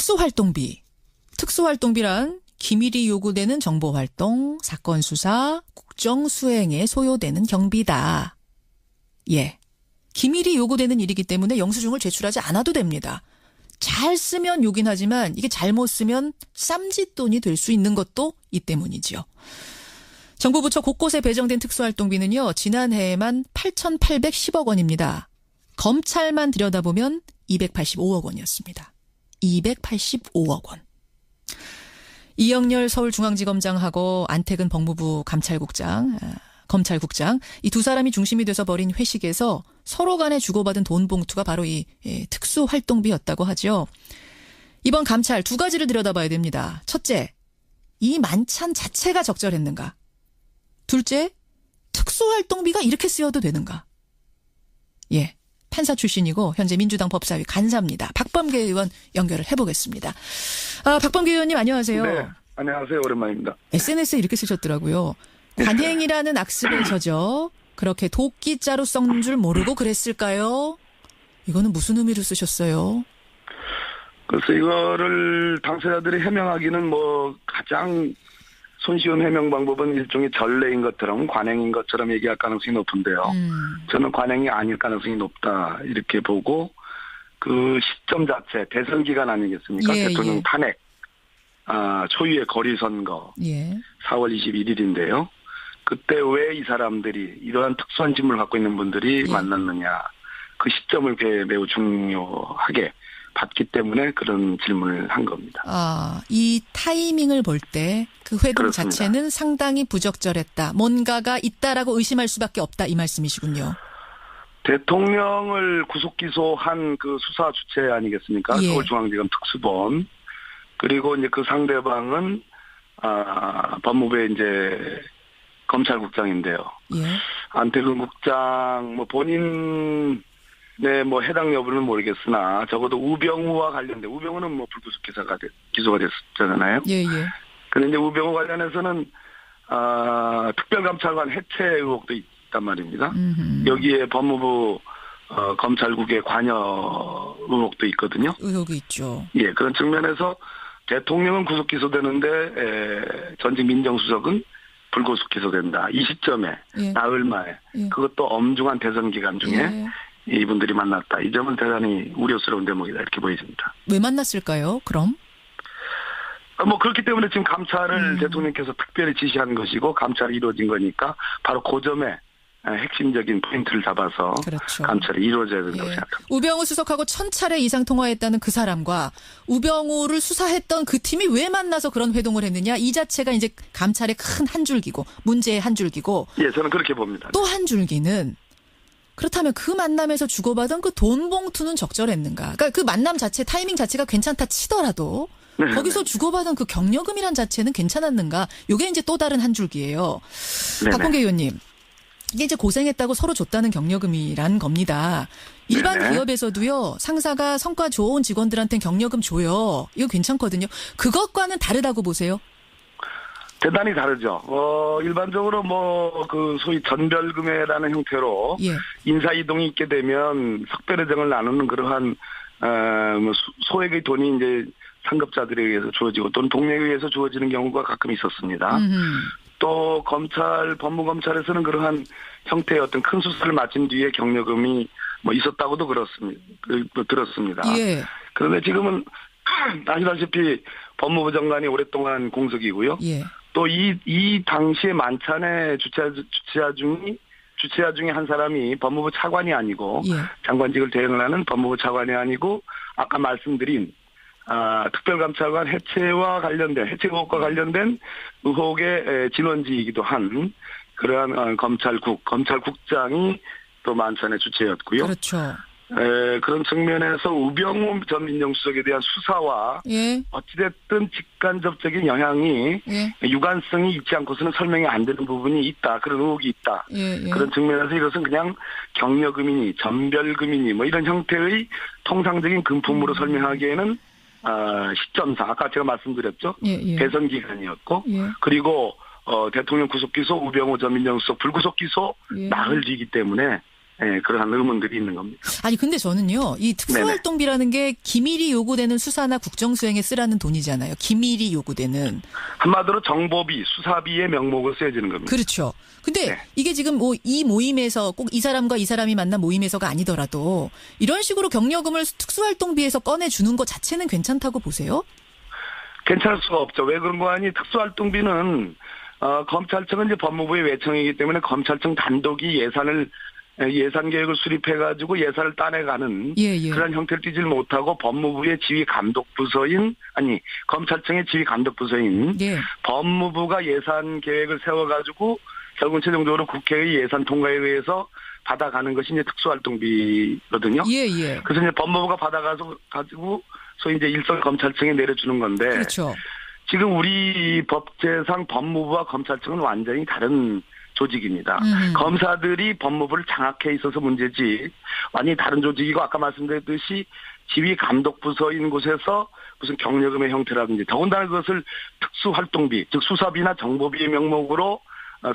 특수활동비. 특수활동비란 기밀이 요구되는 정보활동, 사건 수사, 국정 수행에 소요되는 경비다. 예. 기밀이 요구되는 일이기 때문에 영수증을 제출하지 않아도 됩니다. 잘 쓰면 요긴 하지만 이게 잘못 쓰면 쌈짓돈이 될 수 있는 것도 이 때문이지요. 정부 부처 곳곳에 배정된 특수활동비는요. 지난해에만 8,810억 원입니다. 검찰만 들여다보면 285억 원이었습니다. 285억 원. 이영렬 서울중앙지검장하고 안태근 법무부 검찰국장 이 두 사람이 중심이 돼서 벌인 회식에서 서로 간에 주고받은 돈 봉투가 바로 이 특수활동비였다고 하죠. 이번 감찰 두 가지를 들여다봐야 됩니다. 첫째, 이 만찬 자체가 적절했는가? 둘째, 특수활동비가 이렇게 쓰여도 되는가? 예, 판사 출신이고 현재 민주당 법사위 간사입니다. 박범계 의원 연결을 해보겠습니다. 박범계 의원님 안녕하세요. 네, 안녕하세요. 오랜만입니다. SNS에 이렇게 쓰셨더라고요. 관행이라는 악습에 젖어 그렇게 도끼자루 썩는 줄 모르고 그랬을까요? 이거는 무슨 의미로 쓰셨어요? 그래서 이거를 당사자들이 해명하기는 가장 손쉬운 해명 방법은 일종의 전례인 것처럼 관행인 것처럼 얘기할 가능성이 높은데요. 저는 관행이 아닐 가능성이 높다 이렇게 보고 그 시점 자체 대선 기간 아니겠습니까? 예, 대통령 예. 탄핵 초유의 거리선거 예. 4월 21일인데요. 그때 왜 이 사람들이 이러한 특수한 짐을 갖고 있는 분들이 예. 만났느냐. 그 시점을 매우 중요하게 봤기 때문에 그런 질문을 한 겁니다. 이 타이밍을 볼 때 그 회동 그렇습니다. 자체는 상당히 부적절했다. 뭔가가 있다라고 의심할 수밖에 없다. 이 말씀이시군요. 대통령을 구속 기소한 그 수사 주체 아니겠습니까? 예. 서울중앙지검 특수본. 그리고 이제 그 상대방은 법무부의 이제 검찰국장인데요. 예. 안태근 국장 본인의 해당 여부는 모르겠으나 적어도 우병우와 관련된 우병우는 불구속 기소가 됐잖아요. 예, 예. 그런데 이제 우병우 관련해서는 특별감찰관 해체 의혹도 있단 말입니다. 여기에 법무부 검찰국의 관여 의혹도 있거든요. 의혹이 있죠. 예, 그런 측면에서 대통령은 구속 기소되는데 전직 민정수석은 불구속 기소된다. 이 시점에 예. 나흘 만에 예. 그것도 엄중한 대선 기간 중에 예. 이분들이 만났다. 이 점은 대단히 우려스러운 대목이다 이렇게 보여집니다. 왜 만났을까요? 그럼? 그렇기 때문에 지금 감찰을 대통령께서 특별히 지시한 것이고 감찰이 이루어진 거니까 바로 그 점에 핵심적인 포인트를 잡아서 그렇죠. 감찰이 이루어져야 된다고 예. 생각합니다. 우병우 수석하고 1000차례 이상 통화했다는 그 사람과 우병우를 수사했던 그 팀이 왜 만나서 그런 회동을 했느냐. 이 자체가 이제 감찰의 큰 한 줄기고 문제의 한 줄기고 예, 저는 그렇게 봅니다. 또 한 줄기는 그렇다면 그 만남에서 주고받은 그 돈 봉투는 적절했는가. 그러니까 그 만남 자체 타이밍 자체가 괜찮다 치더라도 네, 거기서 주고받은 그 경력금이란 자체는 괜찮았는가. 이게 이제 또 다른 한 줄기예요. 네네. 박범계 의원님. 이게 이제 고생했다고 서로 줬다는 경력금이란 겁니다. 일반 네네. 기업에서도요. 상사가 성과 좋은 직원들한테는 경력금 줘요. 이거 괜찮거든요. 그것과는 다르다고 보세요? 대단히 다르죠. 일반적으로 그 소위 전별금회라는 형태로 예. 인사 이동이 있게 되면 석별회장을 나누는 그러한 소액의 돈이 이제 상급자들에 의해서 주어지고 또는 동료에 의해서 주어지는 경우가 가끔 있었습니다. 또 법무검찰에서는 그러한 형태의 어떤 큰 수사를 마친 뒤에 경력금이 있었다고도 들었습니다. 예. 그런데 지금은 아시다시피 법무부 장관이 오랫동안 공석이고요. 예. 또 이 당시에 만찬의 주최자 중에 한 사람이 법무부 차관이 아니고 예. 장관직을 대행을 하는 법무부 차관이 아니고 아까 말씀드린 특별감찰관 해체 의혹과 관련된 의혹의 진원지이기도 한 그러한 검찰국장이 또 만찬의 주체였고요. 그렇죠. 그런 측면에서 우병우 전 민정수석에 대한 수사와 예. 어찌됐든 직간접적인 영향이 예. 유관성이 있지 않고서는 설명이 안 되는 부분이 있다. 그런 의혹이 있다. 예. 예. 그런 측면에서 이것은 그냥 경력금이니 전별금이니 이런 형태의 통상적인 금품으로 설명하기에는 시점상 아까 제가 말씀드렸죠. 예. 대선 기간이었고 예. 그리고 대통령 구속 기소 우병우 전 민정수석 불구속 기소 예. 나흘 뒤이기 때문에 그러한 의문들이 있는 겁니다. 아니 근데 저는요. 이 특수활동비라는 게 기밀이 요구되는 수사나 국정수행에 쓰라는 돈이잖아요. 기밀이 요구되는. 한마디로 정보비, 수사비의 명목으로 쓰여지는 겁니다. 그렇죠. 근데 네. 이게 지금 뭐 이 모임에서 꼭 이 사람과 이 사람이 만난 모임에서가 아니더라도 이런 식으로 경력금을 특수활동비에서 꺼내주는 것 자체는 괜찮다고 보세요? 괜찮을 수가 없죠. 왜 그런 거 아니? 특수활동비는 검찰청은 이제 법무부의 외청이기 때문에 검찰청 단독이 예산 계획을 수립해가지고 예산을 따내가는 그런 형태를 띠질 못하고 법무부의 지휘 감독 부서인 검찰청의 지휘 감독 부서인 법무부가 예산 계획을 세워가지고 결국은 최종적으로 국회의 예산 통과에 의해서 받아가는 것이 이제 특수활동비거든요. 그래서 이제 법무부가 받아가지고 소위 이제 일선 검찰청에 내려주는 건데. 그렇죠. 지금 우리 법제상 법무부와 검찰청은 완전히 다른 조직입니다. 검사들이 법무부를 장악해 있어서 문제지 완전히 다른 조직이고 아까 말씀드렸듯이 지휘 감독 부서인 곳에서 무슨 경력금의 형태라든지 더군다나 그것을 특수활동비 즉 수사비나 정보비의 명목으로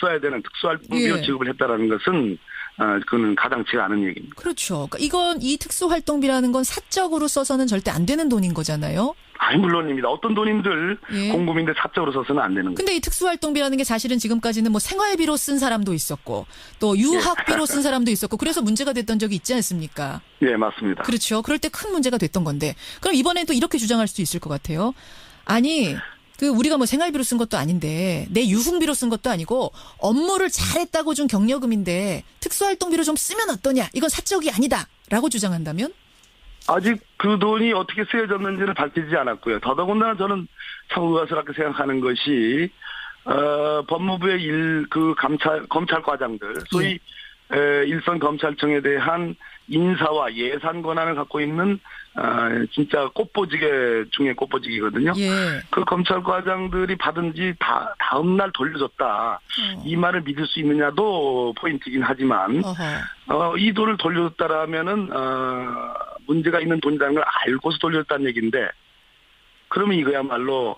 써야 되는 특수활동비로 지급을 했다라는 것은 그는 가당치가 않은 얘기입니다. 그렇죠. 그러니까 이 특수활동비라는 건 사적으로 써서는 절대 안 되는 돈인 거잖아요. 물론입니다. 어떤 돈인들 공금인데 사적으로 써서는 안 되는 거예요. 근데 이 특수활동비라는 게 사실은 지금까지는 뭐 생활비로 쓴 사람도 있었고 또 유학비로 쓴 사람도 있었고 그래서 문제가 됐던 적이 있지 않습니까? 네, 맞습니다. 그렇죠. 그럴 때 큰 문제가 됐던 건데 그럼 이번엔 또 이렇게 주장할 수도 있을 것 같아요. 아니 우리가 뭐 생활비로 쓴 것도 아닌데 내 유흥비로 쓴 것도 아니고 업무를 잘했다고 준 경력금인데 특수활동비로 좀 쓰면 어떠냐? 이건 사적이 아니다라고 주장한다면? 아직 그 돈이 어떻게 쓰여졌는지는 밝히지 않았고요. 더더군다나 저는 참 의아스럽게 생각하는 것이 법무부의 검찰과장들 소위 일선 검찰청에 대한 인사와 예산 권한을 갖고 있는 진짜 꽃보지개 중에 꽃보지기거든요. 그 검찰과장들이 받은 지 다음 날 돌려줬다. 이 말을 믿을 수 있느냐도 포인트이긴 하지만 이 돈을 돌려줬다라면은 문제가 있는 돈이라는 걸 알고서 돌려줬다는 얘기인데 그러면 이거야말로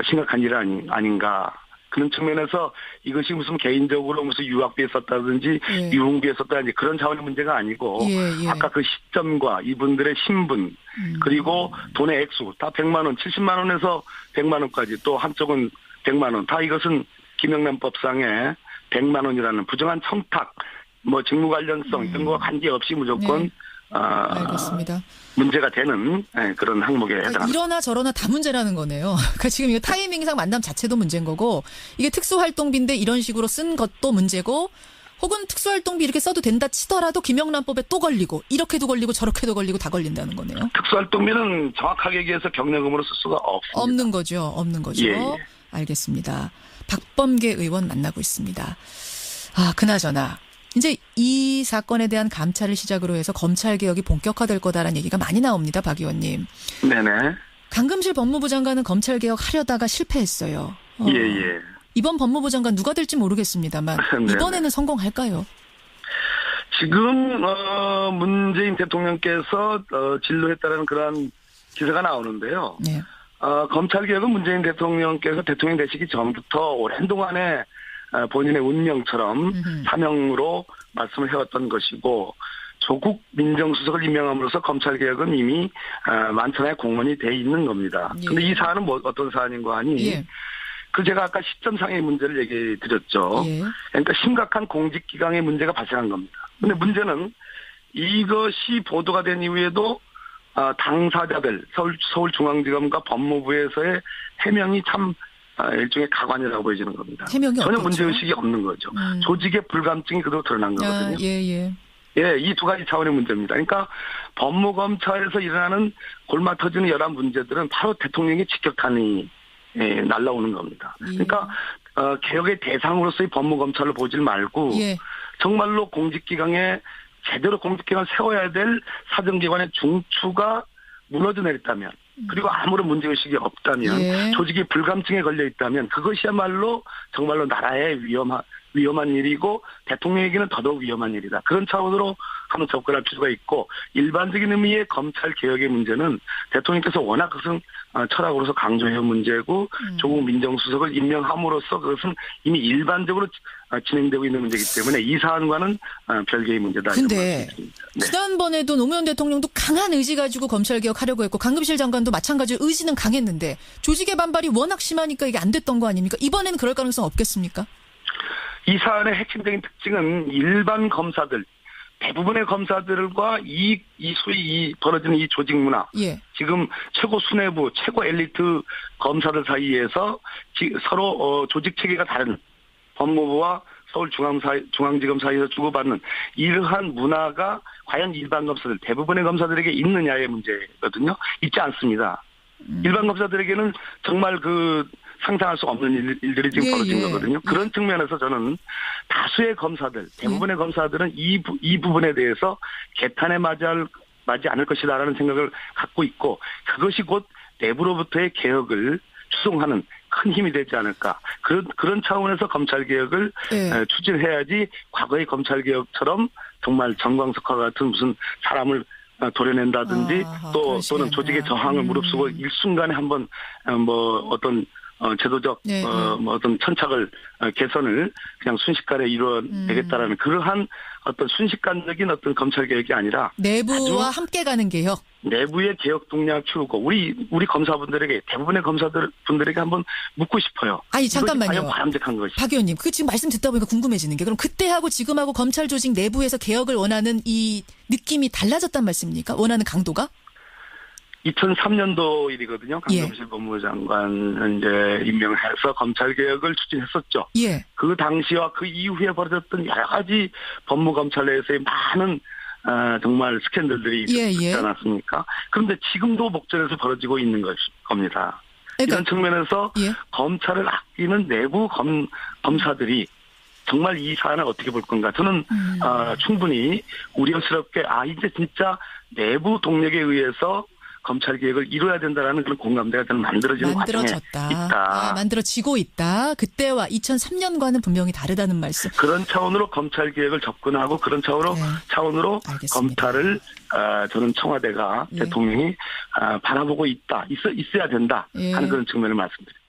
심각한 일 아닌가. 그런 측면에서 이것이 무슨 개인적으로 무슨 유학비에 썼다든지 유흥비에 썼다든지 그런 차원의 문제가 아니고 아까 그 시점과 이분들의 신분 그리고 돈의 액수 다 100만 원, 70만 원에서 100만 원까지 또 한쪽은 100만 원 다 이것은 김영란법상에 100만 원이라는 부정한 청탁 뭐 직무 관련성 이런 거와 관계없이 무조건 알겠습니다. 문제가 되는 그런 항목에 해당합니다. 이러나 저러나 다 문제라는 거네요. 그러니까 지금 이거 타이밍상 만남 자체도 문제인 거고 이게 특수활동비인데 이런 식으로 쓴 것도 문제고 혹은 특수활동비 이렇게 써도 된다 치더라도 김영란법에 또 걸리고 이렇게도 걸리고 저렇게도 걸리고 다 걸린다는 거네요. 특수활동비는 정확하게 얘기해서 경력금으로 쓸 수가 없습니다. 없는 거죠. 알겠습니다. 박범계 의원 만나고 있습니다. 그나저나 이제 이 사건에 대한 감찰을 시작으로 해서 검찰개혁이 본격화될 거다라는 얘기가 많이 나옵니다. 박 의원님. 네네. 강금실 법무부 장관은 검찰개혁 하려다가 실패했어요. 이번 법무부 장관 누가 될지 모르겠습니다만 이번에는 성공할까요? 지금 문재인 대통령께서 진로했다는 그런 기사가 나오는데요. 검찰개혁은 문재인 대통령께서 대통령 되시기 전부터 오랜 동안에 본인의 운명처럼 사명으로 말씀을 해왔던 것이고 조국 민정수석을 임명함으로써 검찰개혁은 이미 만천하에 공헌이 돼 있는 겁니다. 그런데 이 사안은 어떤 사안인가 하니 제가 아까 시점상의 문제를 얘기해 드렸죠. 그러니까 심각한 공직기강의 문제가 발생한 겁니다. 그런데 문제는 이것이 보도가 된 이후에도 당사자들 서울중앙지검과 법무부에서의 해명이 참 일종의 가관이라고 보여지는 겁니다. 전혀 문제의식이 없는 거죠. 조직의 불감증이 그대로 드러난 거거든요. 이 두 가지 차원의 문제입니다. 그러니까 법무검찰에서 일어나는 골마 터지는 여러 문제들은 바로 대통령의 직격탄이 날라오는 겁니다. 그러니까 개혁의 대상으로서의 법무검찰을 보질 말고 정말로 공직기강에 제대로 공직기강을 세워야 될 사정기관의 중추가 무너져 내렸다면 그리고 아무런 문제의식이 없다면 조직이 불감증에 걸려 있다면 그것이야말로 정말로 나라의 위험한 일이고 대통령에게는 더더욱 위험한 일이다. 그런 차원으로 한번 접근할 필요가 있고 일반적인 의미의 검찰 개혁의 문제는 대통령께서 워낙 그것은 철학으로서 강조해온 문제고 조국 민정수석을 임명함으로써 그것은 이미 일반적으로 진행되고 있는 문제이기 때문에 이 사안과는 별개의 문제다. 근데 네. 지난번에도 노무현 대통령도 강한 의지 가지고 검찰 개혁하려고 했고 강금실 장관도 마찬가지로 의지는 강했는데 조직의 반발이 워낙 심하니까 이게 안 됐던 거 아닙니까? 이번에는 그럴 가능성 없겠습니까? 이 사안의 핵심적인 특징은 일반 검사들 대부분의 검사들과 소위 벌어지는 이 조직 문화. 예. 지금 최고 수뇌부, 최고 엘리트 검사들 사이에서 서로 조직 체계가 다른 법무부와 서울중앙지검 사이에서 주고받는 이러한 문화가 과연 일반 검사들, 대부분의 검사들에게 있느냐의 문제거든요. 있지 않습니다. 일반 검사들에게는 정말 상상할 수 없는 일들이 지금 벌어진 거거든요. 그런 측면에서 저는 다수의 검사들, 대부분의 검사들은 이 부분에 대해서 개탄에 맞지 않을 것이다라는 생각을 갖고 있고 그것이 곧 내부로부터의 개혁을 추동하는 큰 힘이 되지 않을까. 그런 차원에서 검찰개혁을 추진해야지 과거의 검찰개혁처럼 정말 정광석화 같은 무슨 사람을 도려낸다든지 또는 조직의 저항을 무릅쓰고 일순간에 한번 제도적 어떤 천착을 개선을 그냥 순식간에 이루어내겠다라는 그러한 어떤 순식간적인 어떤 검찰 개혁이 아니라 내부와 함께 가는 개혁. 내부의 개혁 동력을 키우고 우리 검사분들에게 대부분의 검사분들에게 한번 묻고 싶어요. 아니 잠깐만요. 과연 바람직한 것이. 박 의원님, 지금 말씀 듣다 보니까 궁금해지는 게 그럼 그때하고 지금하고 검찰 조직 내부에서 개혁을 원하는 이 느낌이 달라졌단 말씀입니까? 원하는 강도가? 2003년도 일이거든요. 강금실 법무부 장관 이제 임명해서 검찰 개혁을 추진했었죠. 예. 그 당시와 그 이후에 벌어졌던 여러 가지 법무 검찰 내에서의 많은 정말 스캔들들이 있지 않았습니까? 그런데 지금도 목전에서 벌어지고 있는 겁니다. 그러니까, 이런 측면에서 검찰을 아끼는 내부 검사들이 정말 이 사안을 어떻게 볼 건가? 저는 충분히 우려스럽게 이제 진짜 내부 동력에 의해서 검찰 개혁을 이뤄야 된다라는 그런 공감대가 저는 만들어지는 과정에 있다. 만들어지고 있다. 그때와 2003년과는 분명히 다르다는 말씀. 그런 차원으로 검찰 개혁을 접근하고 그런 차원으로 검찰을 저는 청와대가 대통령이 바라보고 있어야 된다 하는 그런 측면을 말씀드립니다.